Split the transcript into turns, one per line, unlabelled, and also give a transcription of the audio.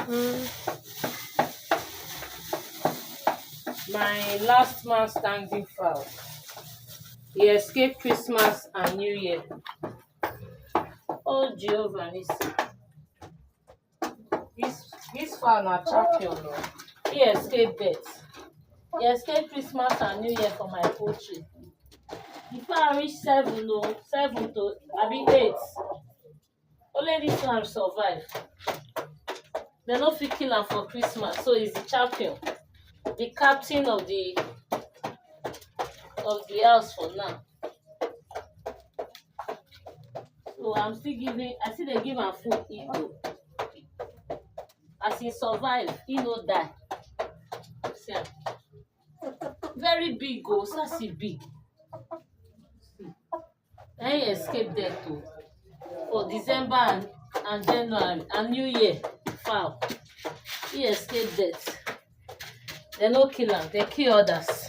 My last man standing fowl. He escaped Christmas and New Year. Oh Jehovah, this fowl na champion. He escaped death. He escaped Christmas and New Year for my poultry. Before I reach 7 to 8. Only this one survive. They no fit kill am for Christmas, so he's the champion, the captain of the house for now. So I still dey give am food eat o. As he survive, he no die. See am. Very big o, as he big. Na he escape death o. For December and January and New Year fowl. He escape death. They no kill am, they kill others.